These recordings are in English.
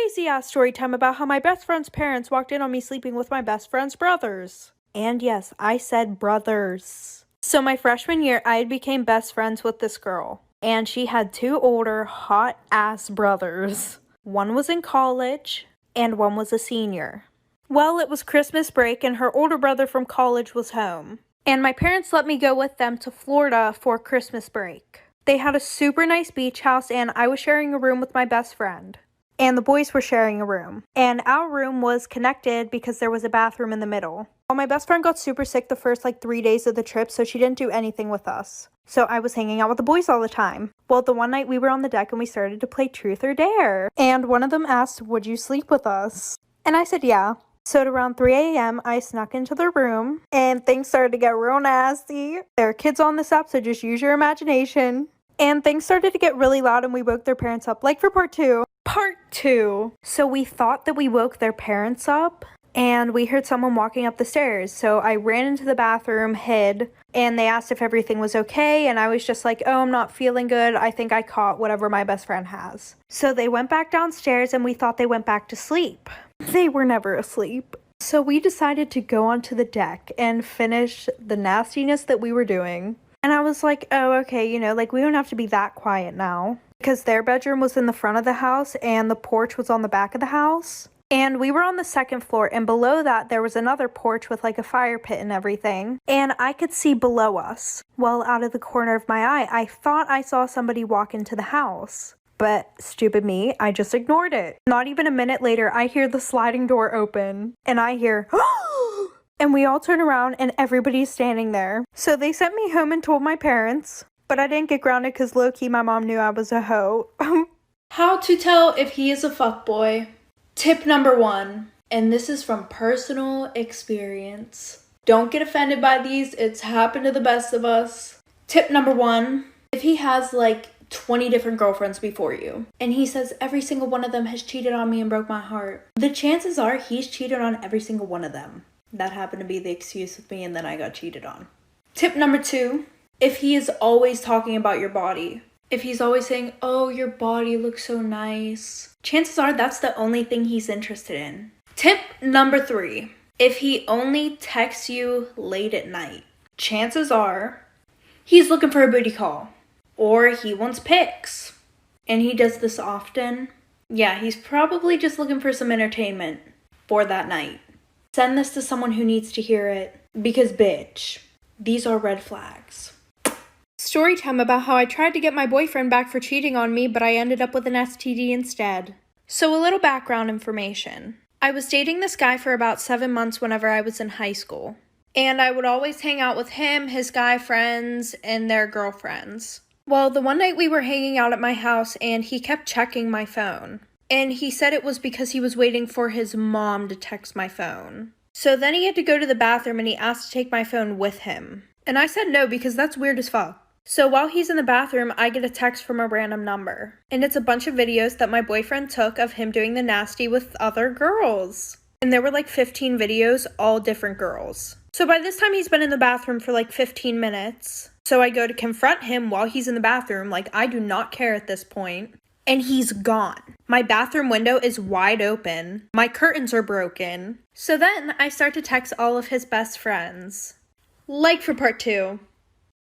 crazy ass story time about how my best friend's parents walked in on me sleeping with my best friend's brothers. And yes, I said brothers. So my freshman year, I became best friends with this girl. And she had two older, hot ass brothers. One was in college, and one was a senior. Well, it was Christmas break, and her older brother from college was home. And my parents let me go with them to Florida for Christmas break. They had a super nice beach house, and I was sharing a room with my best friend. And the boys were sharing a room. And our room was connected because there was a bathroom in the middle. Well, my best friend got super sick the first 3 days of the trip, so she didn't do anything with us. So I was hanging out with the boys all the time. Well, the one night we were on the deck and we started to play Truth or Dare. And one of them asked, "Would you sleep with us?" And I said, yeah. So at around 3 a.m., I snuck into the room and things started to get real nasty. There are kids on this app, so just use your imagination. And things started to get really loud and we woke their parents up, like for part two. Part two. So we thought that we woke their parents up and we heard someone walking up the stairs. So I ran into the bathroom, hid, and they asked if everything was okay. And I was just like, oh, I'm not feeling good. I think I caught whatever my best friend has. So they went back downstairs and we thought they went back to sleep. They were never asleep. So we decided to go onto the deck and finish the nastiness that we were doing. And I was like, oh, okay, we don't have to be that quiet now. Because their bedroom was in the front of the house and the porch was on the back of the house. And we were on the second floor, and below that there was another porch with a fire pit and everything. And I could see below us. Well, out of the corner of my eye, I thought I saw somebody walk into the house. But stupid me, I just ignored it. Not even a minute later, I hear the sliding door open. And I hear, and we all turn around and everybody's standing there. So they sent me home and told my parents. But I didn't get grounded because low-key my mom knew I was a hoe. How to tell if he is a fuckboy. Tip number 1, and this is from personal experience. Don't get offended by these, it's happened to the best of us. Tip number 1, if he has 20 different girlfriends before you, and he says every single one of them has cheated on me and broke my heart, the chances are he's cheated on every single one of them. That happened to be the excuse with me, and then I got cheated on. Tip number 2, if he is always talking about your body, if he's always saying, oh, your body looks so nice, chances are that's the only thing he's interested in. Tip number 3, if he only texts you late at night, chances are he's looking for a booty call or he wants pics. And he does this often. Yeah, he's probably just looking for some entertainment for that night. Send this to someone who needs to hear it because, bitch, these are red flags. Story time about how I tried to get my boyfriend back for cheating on me, but I ended up with an STD instead. So a little background information. I was dating this guy for about 7 months whenever I was in high school. And I would always hang out with him, his guy friends, and their girlfriends. Well, the one night we were hanging out at my house and he kept checking my phone. And he said it was because he was waiting for his mom to text my phone. So then he had to go to the bathroom and he asked to take my phone with him. And I said no because that's weird as fuck. So while he's in the bathroom, I get a text from a random number. And it's a bunch of videos that my boyfriend took of him doing the nasty with other girls. And there were 15 videos, all different girls. So by this time, he's been in the bathroom for 15 minutes. So I go to confront him while he's in the bathroom. I do not care at this point. And he's gone. My bathroom window is wide open. My curtains are broken. So then I start to text all of his best friends. For part 2.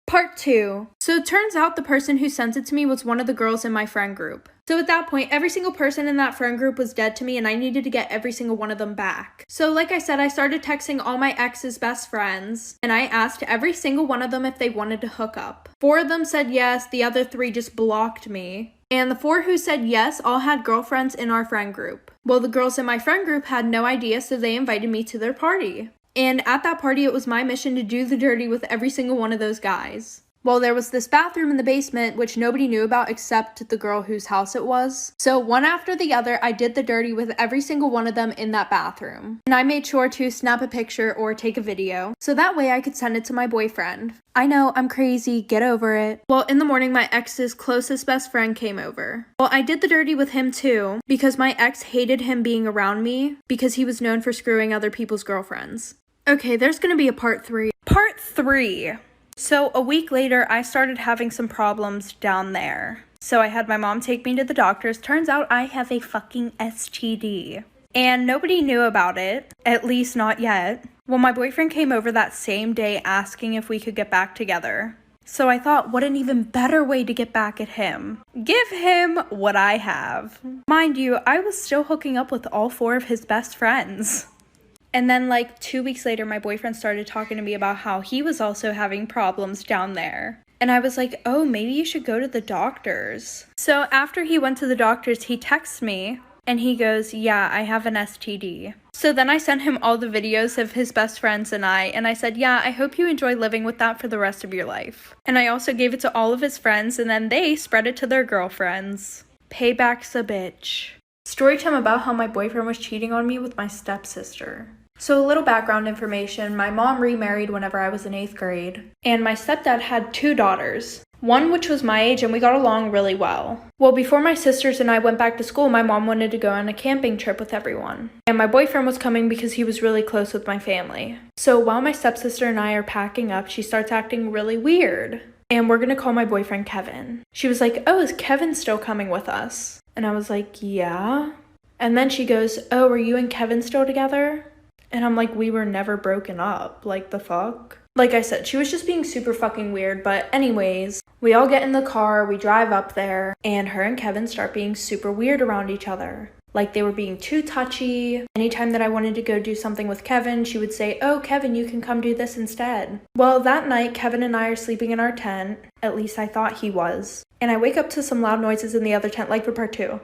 Part 2. So it turns out the person who sent it to me was one of the girls in my friend group. So at that point, every single person in that friend group was dead to me and I needed to get every single one of them back. So like I said, I started texting all my ex's best friends and I asked every single one of them if they wanted to hook up. 4 of them said yes, the other 3 just blocked me. And the 4 who said yes all had girlfriends in our friend group. Well, the girls in my friend group had no idea, so they invited me to their party. And at that party, it was my mission to do the dirty with every single one of those guys. Well, there was this bathroom in the basement, which nobody knew about except the girl whose house it was. So one after the other, I did the dirty with every single one of them in that bathroom. And I made sure to snap a picture or take a video, so that way I could send it to my boyfriend. I know, I'm crazy, get over it. Well, in the morning, my ex's closest best friend came over. Well, I did the dirty with him too, because my ex hated him being around me, because he was known for screwing other people's girlfriends. Okay, there's gonna be a part 3. Part 3. So a week later, I started having some problems down there. So I had my mom take me to the doctors. Turns out I have a fucking STD. And nobody knew about it, at least not yet. Well, my boyfriend came over that same day asking if we could get back together. So I thought, what an even better way to get back at him. Give him what I have. Mind you, I was still hooking up with all 4 of his best friends. And then like 2 weeks later, my boyfriend started talking to me about how he was also having problems down there. And I was like, oh, maybe you should go to the doctors. So after he went to the doctors, he texts me and he goes, yeah, I have an STD. So then I sent him all the videos of his best friends and I said, yeah, I hope you enjoy living with that for the rest of your life. And I also gave it to all of his friends and then they spread it to their girlfriends. Payback's a bitch. Story time about how my boyfriend was cheating on me with my stepsister. So a little background information, my mom remarried whenever I was in 8th grade, and my stepdad had 2 daughters, one which was my age and we got along really well. Well, before my sisters and I went back to school, my mom wanted to go on a camping trip with everyone, and my boyfriend was coming because he was really close with my family. So while my stepsister and I are packing up, she starts acting really weird, and we're gonna call my boyfriend Kevin. She was like, oh, is Kevin still coming with us? And I was like, yeah. And then she goes, oh, are you and Kevin still together? And I'm like, we were never broken up. Like, the fuck? Like I said, she was just being super fucking weird. But anyways, we all get in the car, we drive up there, and her and Kevin start being super weird around each other. Like, they were being too touchy. Anytime that I wanted to go do something with Kevin, she would say, oh, Kevin, you can come do this instead. Well, that night, Kevin and I are sleeping in our tent. At least I thought he was. And I wake up to some loud noises in the other tent, like for part 2.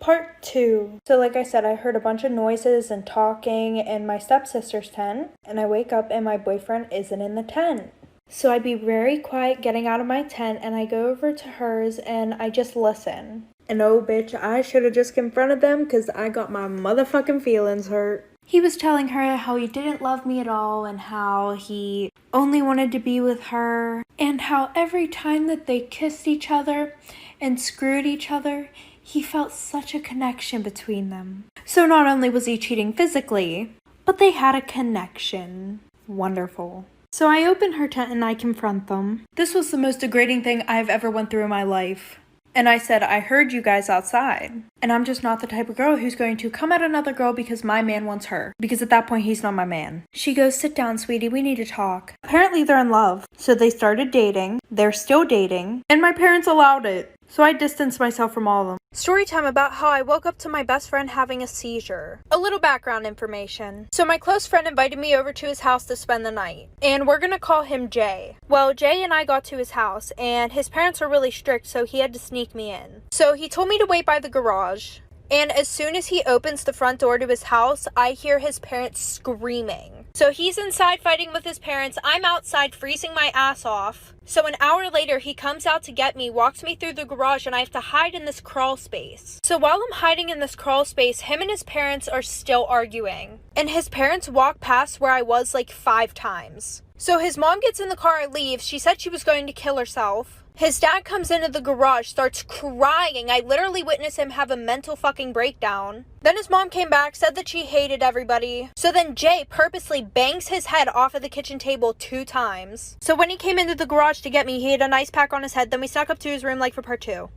Part 2. So like I said, I heard a bunch of noises and talking in my stepsister's tent, and I wake up and my boyfriend isn't in the tent. So I'd be very quiet getting out of my tent, and I go over to hers and I just listen. And oh bitch, I should have just confronted them because I got my motherfucking feelings hurt. He was telling her how he didn't love me at all and how he only wanted to be with her, and how every time that they kissed each other and screwed each other, he felt such a connection between them. So not only was he cheating physically, but they had a connection. Wonderful. So I open her tent and I confront them. This was the most degrading thing I've ever went through in my life. And I said, I heard you guys outside. And I'm just not the type of girl who's going to come at another girl because my man wants her. Because at that point, he's not my man. She goes, sit down, sweetie, we need to talk. Apparently they're in love. So they started dating. They're still dating. And my parents allowed it. So I distanced myself from all of them. Story time about how I woke up to my best friend having a seizure. A little background information. So my close friend invited me over to his house to spend the night. And we're gonna call him Jay. Well, Jay and I got to his house, and his parents are really strict, so he had to sneak me in. So he told me to wait by the garage. And as soon as he opens the front door to his house, I hear his parents screaming. So he's inside fighting with his parents. I'm outside freezing my ass off. So an hour later, he comes out to get me, walks me through the garage, and I have to hide in this crawl space. So while I'm hiding in this crawl space, him and his parents are still arguing. And his parents walk past where I was like 5 times. So his mom gets in the car and leaves. She said she was going to kill herself. His dad comes into the garage, starts crying. I literally witnessed him have a mental fucking breakdown. Then his mom came back, said that she hated everybody. So then Jay purposely bangs his head off of the kitchen table 2 times. So when he came into the garage to get me, he had an ice pack on his head. Then we snuck up to his room like for part 2.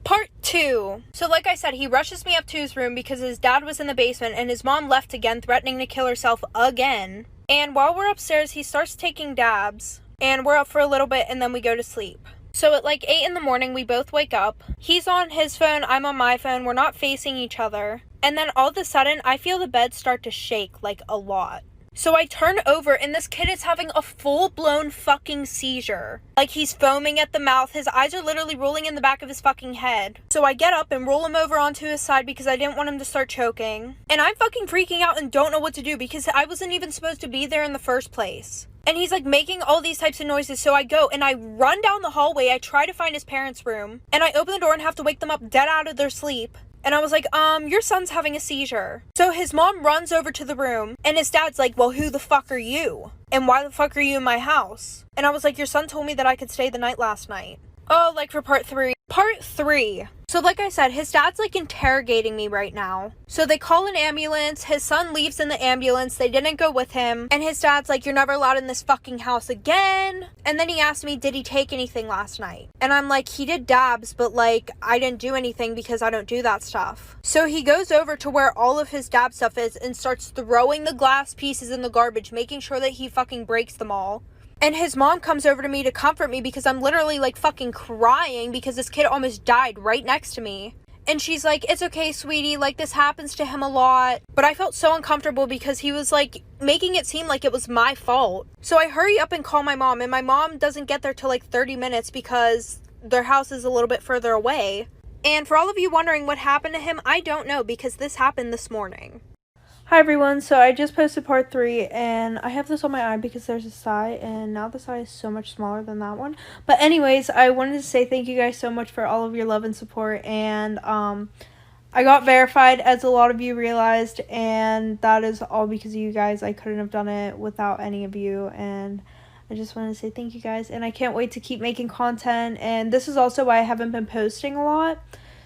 Part 2. So like I said, he rushes me up to his room because his dad was in the basement and his mom left again, threatening to kill herself again. And while we're upstairs, he starts taking dabs. And we're up for a little bit and then we go to sleep. So at like 8 in the morning, we both wake up. He's on his phone, I'm on my phone. We're not facing each other. And then all of a sudden, I feel the bed start to shake like a lot. So I turn over and this kid is having a full-blown fucking seizure. Like he's foaming at the mouth. His eyes are literally rolling in the back of his fucking head. So I get up and roll him over onto his side because I didn't want him to start choking. And I'm fucking freaking out and don't know what to do because I wasn't even supposed to be there in the first place. And he's like making all these types of noises. So I go and I run down the hallway. I try to find his parents' room. And I open the door and have to wake them up dead out of their sleep. And I was like, your son's having a seizure. So his mom runs over to the room. And his dad's like, well, who the fuck are you? And why the fuck are you in my house? And I was like, your son told me that I could stay the night last night. Oh, like for part 3. Part 3. So like I said, his dad's like interrogating me right now. So they call an ambulance, his son leaves in the ambulance, they didn't go with him, and his dad's like, you're never allowed in this fucking house again. And then he asked me, did he take anything last night? And I'm like, he did dabs, but like, I didn't do anything because I don't do that stuff. So he goes over to where all of his dab stuff is and starts throwing the glass pieces in the garbage, making sure that he fucking breaks them all. And his mom comes over to me to comfort me because I'm literally like fucking crying because this kid almost died right next to me. And she's like, it's okay, sweetie, like this happens to him a lot. But I felt so uncomfortable because he was like making it seem like it was my fault. So I hurry up and call my mom, and my mom doesn't get there till like 30 minutes because their house is a little bit further away. And for all of you wondering what happened to him, I don't know because this happened this morning. Hi everyone, so I just posted part 3, and I have this on my eye because there's a sigh, and now the sigh is so much smaller than that one. But anyways, I wanted to say thank you guys so much for all of your love and support, and I got verified, as a lot of you realized, and that is all because of you guys. I couldn't have done it without any of you, and I just wanted to say thank you guys, and I can't wait to keep making content, and this is also why I haven't been posting a lot.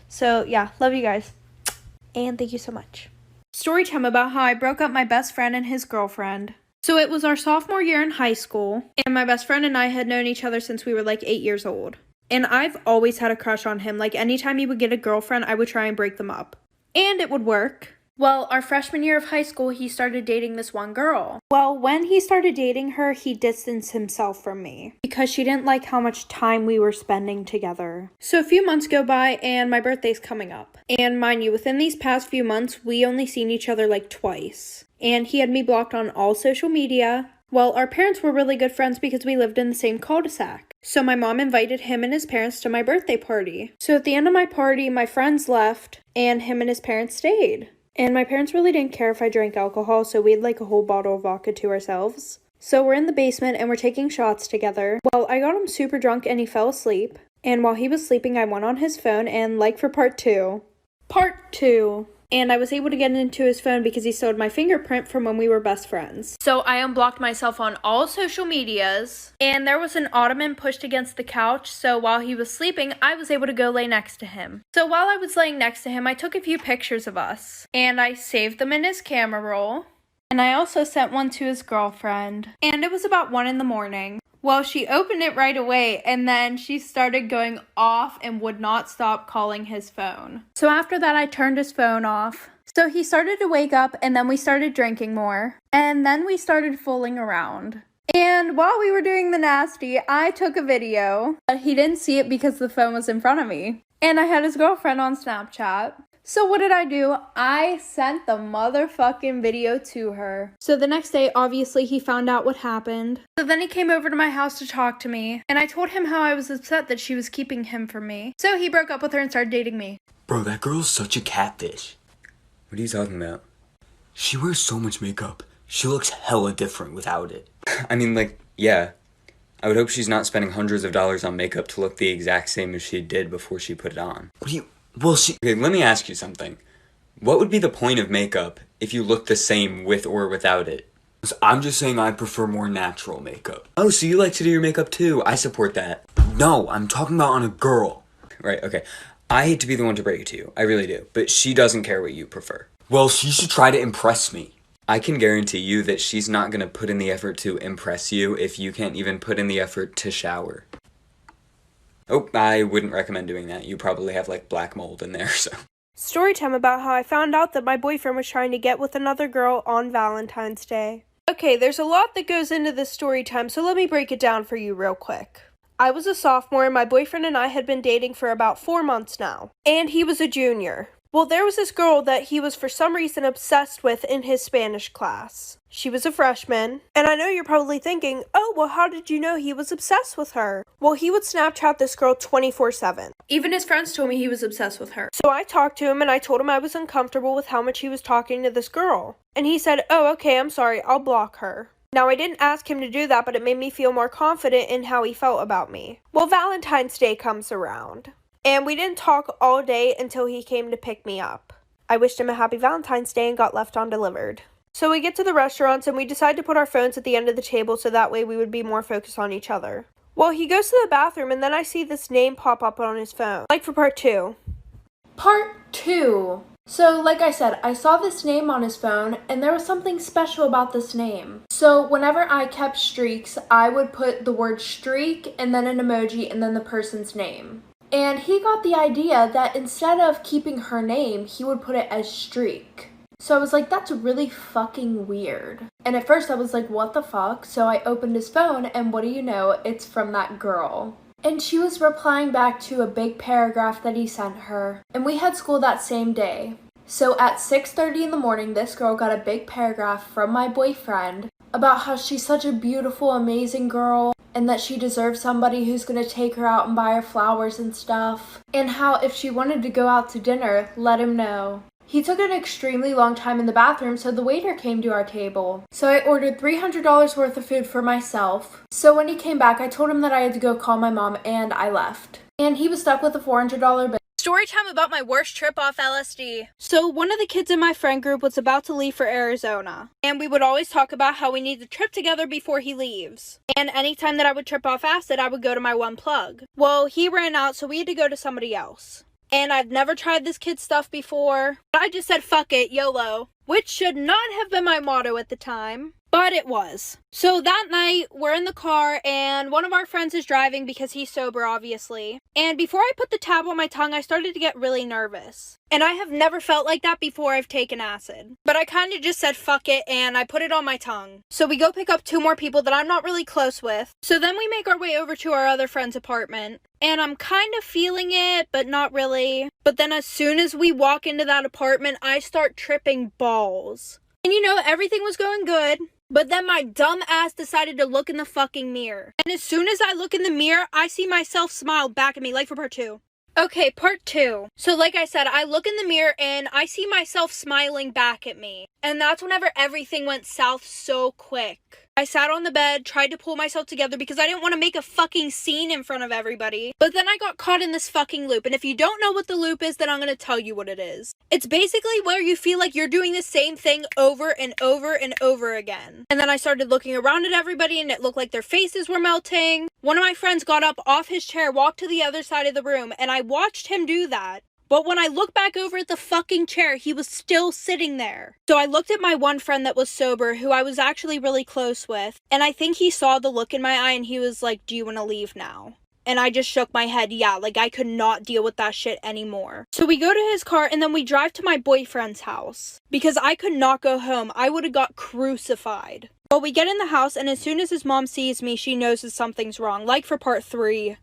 So yeah, love you guys, and thank you so much. Story time about how I broke up my best friend and his girlfriend. So it was our sophomore year in high school, and my best friend and I had known each other since we were like 8 years old. And I've always had a crush on him. Like anytime he would get a girlfriend, I would try and break them up. And it would work. Well, our freshman year of high school, he started dating this one girl. Well, when he started dating her, he distanced himself from me because she didn't like how much time we were spending together. So a few months go by and my birthday's coming up. And mind you, within these past few months, we only seen each other like twice. And he had me blocked on all social media. Well, our parents were really good friends because we lived in the same cul-de-sac. So my mom invited him and his parents to my birthday party. So at the end of my party, my friends left and him and his parents stayed. And my parents really didn't care if I drank alcohol, so we had like a whole bottle of vodka to ourselves. So we're in the basement and we're taking shots together. Well, I got him super drunk and he fell asleep. And while he was sleeping, I went on his phone and like for part 2. Part 2. And I was able to get into his phone because he stole my fingerprint from when we were best friends. So I unblocked myself on all social medias. And there was an ottoman pushed against the couch. So while he was sleeping, I was able to go lay next to him. So while I was laying next to him, I took a few pictures of us. And I saved them in his camera roll. And I also sent one to his girlfriend. And it was about 1 a.m. Well, she opened it right away, and then she started going off and would not stop calling his phone. So after that, I turned his phone off. So he started to wake up, and then we started drinking more. And then we started fooling around. And while we were doing the nasty, I took a video. But he didn't see it because the phone was in front of me. And I had his girlfriend on Snapchat. So what did I do? I sent the motherfucking video to her. So the next day, obviously, he found out what happened. So then he came over to my house to talk to me. And I told him how I was upset that she was keeping him from me. So he broke up with her and started dating me. Bro, that girl's such a catfish. What are you talking about? She wears so much makeup. She looks hella different without it. I mean, like, yeah. I would hope she's not spending hundreds of dollars on makeup to look the exact same as she did before she put it on. What do you... Well, okay, let me ask you something. What would be the point of makeup if you look the same with or without it? I'm just saying I prefer more natural makeup. Oh, so you like to do your makeup too? I support that. No, I'm talking about on a girl. Right, okay. I hate to be the one to break it to you. I really do. But she doesn't care what you prefer. Well, she should try to impress me. I can guarantee you that she's not going to put in the effort to impress you if you can't even put in the effort to shower. Oh, I wouldn't recommend doing that. You probably have, like, black mold in there, so. Story time about how I found out that my boyfriend was trying to get with another girl on Valentine's Day. Okay, there's a lot that goes into this story time, so let me break it down for you real quick. I was a sophomore, and my boyfriend and I had been dating for about 4 months now. And he was a junior. Well, there was this girl that he was for some reason obsessed with in his Spanish class. She was a freshman, and I know you're probably thinking, oh, well, how did you know he was obsessed with her? Well, he would Snapchat this girl 24/7. Even his friends told me he was obsessed with her. So I talked to him, and I told him I was uncomfortable with how much he was talking to this girl. And he said, oh, okay, I'm sorry, I'll block her. Now, I didn't ask him to do that, but it made me feel more confident in how he felt about me. Well, Valentine's Day comes around. And we didn't talk all day until he came to pick me up. I wished him a happy Valentine's Day and got left undelivered. So we get to the restaurants and we decide to put our phones at the end of the table so that way we would be more focused on each other. Well, he goes to the bathroom and then I see this name pop up on his phone. Like for part 2. Part 2. So, like I said, I saw this name on his phone, and there was something special about this name. So, whenever I kept streaks, I would put the word streak, and then an emoji, and then the person's name. And he got the idea that instead of keeping her name, he would put it as streak. So I was like, that's really fucking weird. And at first I was like, what the fuck? So I opened his phone, and what do you know? It's from that girl. And she was replying back to a big paragraph that he sent her. And we had school that same day. So at 6:30 in the morning, this girl got a big paragraph from my boyfriend about how she's such a beautiful, amazing girl, and that she deserves somebody who's gonna take her out and buy her flowers and stuff. And how if she wanted to go out to dinner, let him know. He took an extremely long time in the bathroom, so the waiter came to our table. So I ordered $300 worth of food for myself. So when he came back, I told him that I had to go call my mom, and I left. And he was stuck with a $400 bill. Story time about my worst trip off LSD. So one of the kids in my friend group was about to leave for Arizona. And we would always talk about how we need to trip together before he leaves. And anytime that I would trip off acid, I would go to my one plug. Well, he ran out, so we had to go to somebody else. And I've never tried this kid's stuff before. I just said, fuck it, YOLO. Which should not have been my motto at the time. But it was. So that night, we're in the car, and one of our friends is driving because he's sober, obviously. And before I put the tab on my tongue, I started to get really nervous. And I have never felt like that before I've taken acid. But I kind of just said fuck it, and I put it on my tongue. So we go pick up 2 more people that I'm not really close with. So then we make our way over to our other friend's apartment. And I'm kind of feeling it, but not really. But then as soon as we walk into that apartment, I start tripping balls. And you know, everything was going good. But then my dumb ass decided to look in the fucking mirror. And as soon as I look in the mirror, I see myself smile back at me, like for part 2. Okay, part 2. So like I said, I look in the mirror and I see myself smiling back at me. And that's whenever everything went south so quick. I sat on the bed, tried to pull myself together because I didn't want to make a fucking scene in front of everybody. But then I got caught in this fucking loop. And if you don't know what the loop is, then I'm going to tell you what it is. It's basically where you feel like you're doing the same thing over and over and over again. And then I started looking around at everybody and it looked like their faces were melting. One of my friends got up off his chair, walked to the other side of the room, and I watched him do that. But when I looked back over at the fucking chair, he was still sitting there. So I looked at my one friend that was sober, who I was actually really close with, and I think he saw the look in my eye and he was like, do you want to leave now? And I just shook my head, yeah, like I could not deal with that shit anymore. So we go to his car and then we drive to my boyfriend's house. Because I could not go home, I would have got crucified. Well, we get in the house and as soon as his mom sees me, she knows that something's wrong, like for part 3.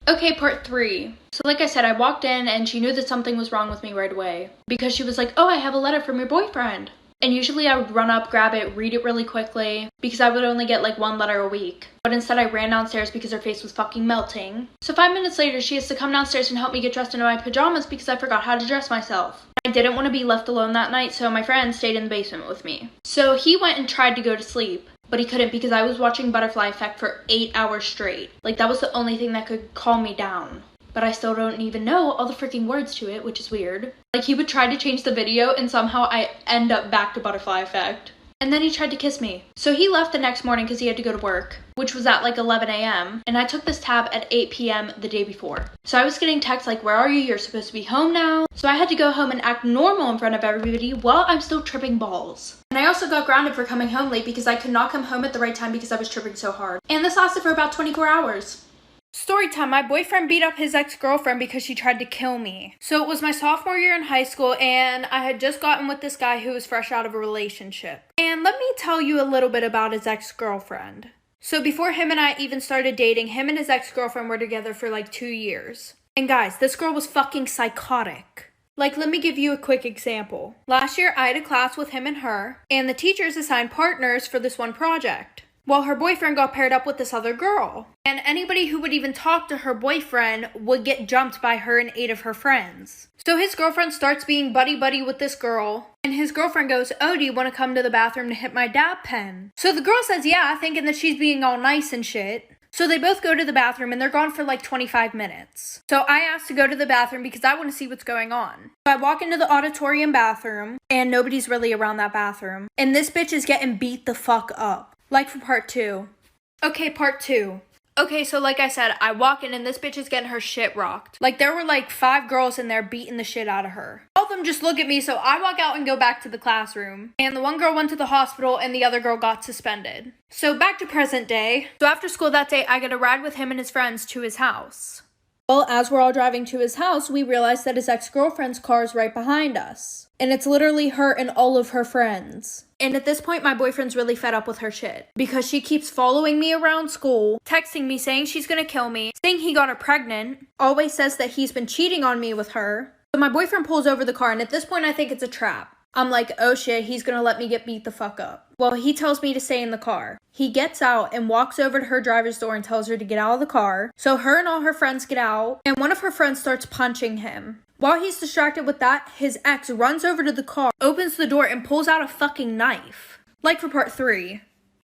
Okay, part 3. So like I said, I walked in and she knew that something was wrong with me right away. Because she was like, oh, I have a letter from your boyfriend. And usually I would run up, grab it, read it really quickly. Because I would only get like 1 letter a week. But instead I ran downstairs because her face was fucking melting. So 5 minutes later, she has to come downstairs and help me get dressed into my pajamas because I forgot how to dress myself. I didn't want to be left alone that night, so my friend stayed in the basement with me. So he went and tried to go to sleep. But he couldn't because I was watching Butterfly Effect for 8 hours straight. Like, that was the only thing that could calm me down. But I still don't even know all the freaking words to it, which is weird. Like, he would try to change the video and somehow I end up back to Butterfly Effect. And then he tried to kiss me. So he left the next morning because he had to go to work, which was at like 11 a.m. And I took this tab at 8 p.m. the day before. So I was getting texts like, where are you? You're supposed to be home now. So I had to go home and act normal in front of everybody while I'm still tripping balls. And I also got grounded for coming home late because I could not come home at the right time because I was tripping so hard. And this lasted for about 24 hours. Story time, my boyfriend beat up his ex-girlfriend because she tried to kill me. So it was my sophomore year in high school and I had just gotten with this guy who was fresh out of a relationship. And let me tell you a little bit about his ex-girlfriend. So before him and I even started dating, him and his ex-girlfriend were together for like 2 years. And guys, this girl was fucking psychotic. Like, let me give you a quick example. Last year, I had a class with him and her, and the teachers assigned partners for this one project. Well, her boyfriend got paired up with this other girl. And anybody who would even talk to her boyfriend would get jumped by her and 8 of her friends. So his girlfriend starts being buddy-buddy with this girl. And his girlfriend goes, oh, do you want to come to the bathroom to hit my dab pen? So the girl says, yeah, thinking that she's being all nice and shit. So they both go to the bathroom and they're gone for like 25 minutes. So I asked to go to the bathroom because I want to see what's going on. So I walk into the auditorium bathroom and nobody's really around that bathroom. And this bitch is getting beat the fuck up. Like for part 2. Okay, part 2. Okay, so like I said, I walk in and this bitch is getting her shit rocked. Like there were like 5 girls in there beating the shit out of her. All of them just look at me, so I walk out and go back to the classroom. And the one girl went to the hospital and the other girl got suspended. So back to present day. So after school that day, I get a ride with him and his friends to his house. Well, as we're all driving to his house, we realize that his ex-girlfriend's car is right behind us. And it's literally her and all of her friends. And at this point, my boyfriend's really fed up with her shit. Because she keeps following me around school, texting me saying she's gonna kill me, saying he got her pregnant, always says that he's been cheating on me with her. So my boyfriend pulls over the car, and at this point, I think it's a trap. I'm like, oh shit, he's gonna let me get beat the fuck up. Well, he tells me to stay in the car. He gets out and walks over to her driver's door and tells her to get out of the car. So her and all her friends get out, and one of her friends starts punching him. While he's distracted with that, his ex runs over to the car, opens the door, and pulls out a fucking knife. Like for part 3.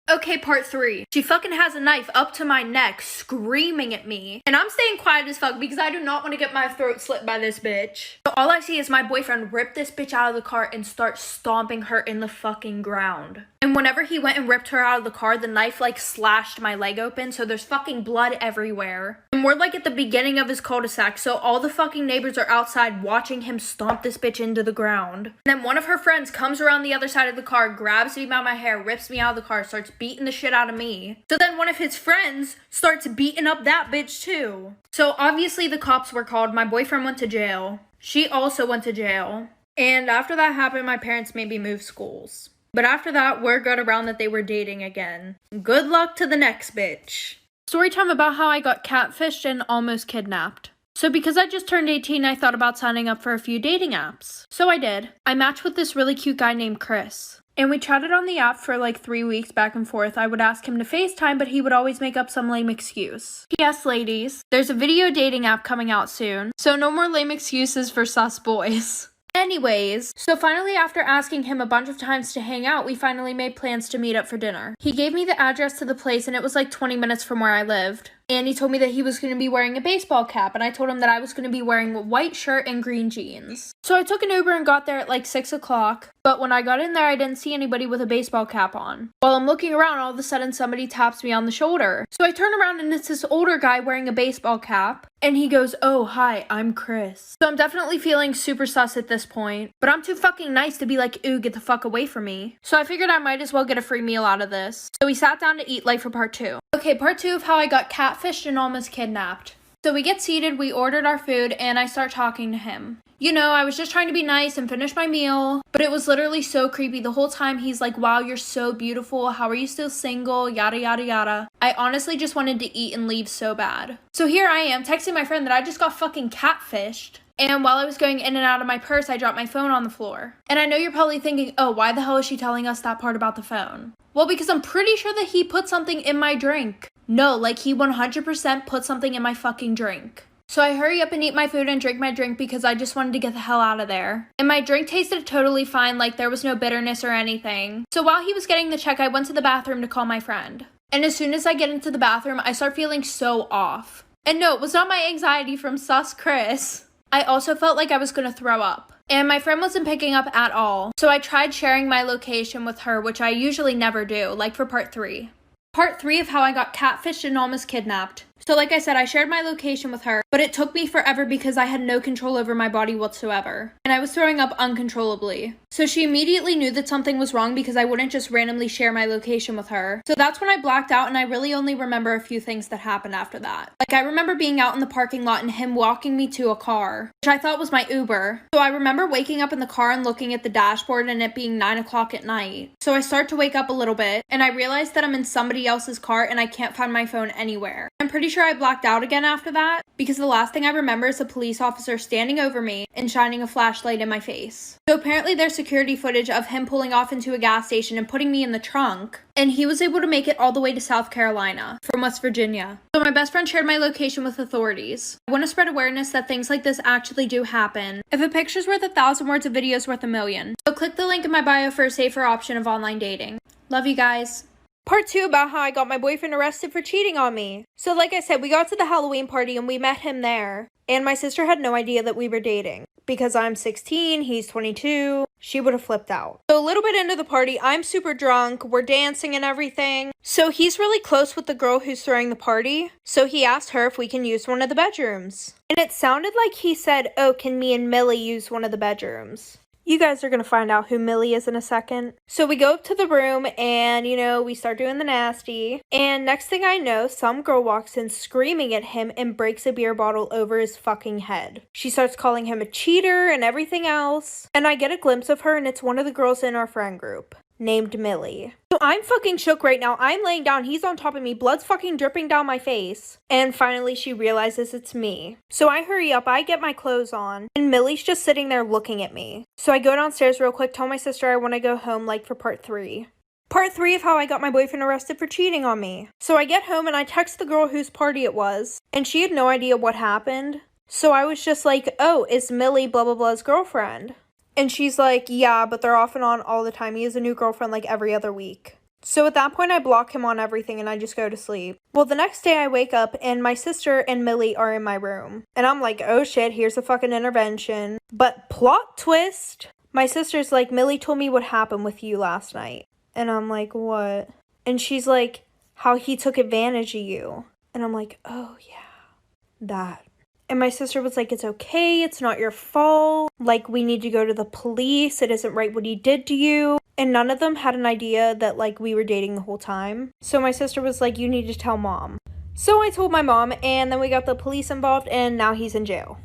Okay, part 3. She fucking has a knife up to my neck, screaming at me. And I'm staying quiet as fuck because I do not want to get my throat slit by this bitch. So all I see is my boyfriend rip this bitch out of the car and start stomping her in the fucking ground. And whenever he went and ripped her out of the car, the knife like slashed my leg open, so there's fucking blood everywhere. And we're like at the beginning of his cul-de-sac, so all the fucking neighbors are outside watching him stomp this bitch into the ground. And then one of her friends comes around the other side of the car, grabs me by my hair, rips me out of the car, starts beating the shit out of me. So then one of his friends starts beating up that bitch too. So obviously the cops were called. My boyfriend went to jail. She also went to jail. And after that happened, my parents made me move schools. But after that, word got around that they were dating again. Good luck to the next bitch. Story time about how I got catfished and almost kidnapped. So because I just turned 18, I thought about signing up for a few dating apps. So I did. I matched with this really cute guy named Chris. And we chatted on the app for like 3 weeks back and forth. I would ask him to FaceTime, but he would always make up some lame excuse. P.S. ladies, there's a video dating app coming out soon, so no more lame excuses for sus boys. Anyways, so finally after asking him a bunch of times to hang out, we finally made plans to meet up for dinner. He gave me the address to the place and it was like 20 minutes from where I lived. And he told me that he was going to be wearing a baseball cap, and I told him that I was going to be wearing a white shirt and green jeans. So I took an Uber and got there at like 6 o'clock, but when I got in there, I didn't see anybody with a baseball cap on. While I'm looking around, all of a sudden somebody taps me on the shoulder. So I turn around and it's this older guy wearing a baseball cap, and he goes, "Oh, hi, I'm Chris." So I'm definitely feeling super sus at this point, but I'm too fucking nice to be like, "Ooh, get the fuck away from me." So I figured I might as well get a free meal out of this. So we sat down to eat like for part 2. Okay, part 2 of how I got catfished and almost kidnapped. So we get seated, we ordered our food, and I start talking to him. You know, I was just trying to be nice and finish my meal, but it was literally so creepy. The whole time he's like, "Wow, you're so beautiful. How are you still single? Yada, yada, yada." I honestly just wanted to eat and leave so bad. So here I am texting my friend that I just got fucking catfished. And while I was going in and out of my purse, I dropped my phone on the floor. And I know you're probably thinking, oh, why the hell is she telling us that part about the phone? Well, because I'm pretty sure that he put something in my drink. No, like he 100% put something in my fucking drink. So I hurry up and eat my food and drink my drink because I just wanted to get the hell out of there. And my drink tasted totally fine, like there was no bitterness or anything. So while he was getting the check, I went to the bathroom to call my friend. And as soon as I get into the bathroom, I start feeling so off. And no, it was not my anxiety from sus Chris. I also felt like I was gonna throw up. And my friend wasn't picking up at all. So I tried sharing my location with her, which I usually never do, like for part 3. Part 3 of how I got catfished and almost kidnapped. So like I said, I shared my location with her, but it took me forever because I had no control over my body whatsoever. And I was throwing up uncontrollably. So she immediately knew that something was wrong because I wouldn't just randomly share my location with her. So that's when I blacked out, and I really only remember a few things that happened after that. Like I remember being out in the parking lot and him walking me to a car, which I thought was my Uber. So I remember waking up in the car and looking at the dashboard and it being 9 o'clock at night. So I start to wake up a little bit and I realize that I'm in somebody else's car and I can't find my phone anywhere. I'm pretty sure I blacked out again after that because the last thing I remember is a police officer standing over me and shining a flashlight in my face. So apparently there's security footage of him pulling off into a gas station and putting me in the trunk, and he was able to make it all the way to South Carolina from West Virginia. So my best friend shared my location with authorities. I want to spread awareness that things like this actually do happen. If a picture's worth 1,000 words, a video's worth 1,000,000. So click the link in my bio for a safer option of online dating. Love you guys. Part 2 about how I got my boyfriend arrested for cheating on me. So like I said, we got to the Halloween party and we met him there. And my sister had no idea that we were dating. Because I'm 16, he's 22, she would have flipped out. So a little bit into the party, I'm super drunk, we're dancing and everything. So he's really close with the girl who's throwing the party. So he asked her if we can use one of the bedrooms. And it sounded like he said, oh, can me and Millie use one of the bedrooms? You guys are going to find out who Millie is in a second. So we go up to the room and, we start doing the nasty. And next thing I know, some girl walks in screaming at him and breaks a beer bottle over his fucking head. She starts calling him a cheater and everything else. And I get a glimpse of her and it's one of the girls in our friend group named Millie. So I'm fucking shook right now. I'm laying down. He's on top of me. Blood's fucking dripping down my face. And finally she realizes it's me. So I hurry up. I get my clothes on. And Millie's just sitting there looking at me. So I go downstairs real quick, tell my sister I want to go home for part 3. Part 3 of how I got my boyfriend arrested for cheating on me. So I get home and I text the girl whose party it was. And she had no idea what happened. So I was just like, oh, is Millie blah blah blah's girlfriend? And she's like, yeah, but they're off and on all the time. He has a new girlfriend every other week. So at that point, I block him on everything and I just go to sleep. Well, the next day I wake up and my sister and Millie are in my room. And I'm like, oh shit, here's a fucking intervention. But plot twist, my sister's like, Millie told me what happened with you last night. And I'm like, what? And she's like, how he took advantage of you. And I'm like, oh yeah, that. And my sister was like, it's okay, it's not your fault. We need to go to the police. It isn't right what he did to you. And none of them had an idea that, we were dating the whole time. So my sister was like, you need to tell mom. So I told my mom, and then we got the police involved, and now he's in jail.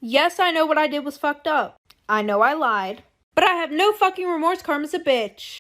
Yes, I know what I did was fucked up. I know I lied. But I have no fucking remorse. Karma's a bitch.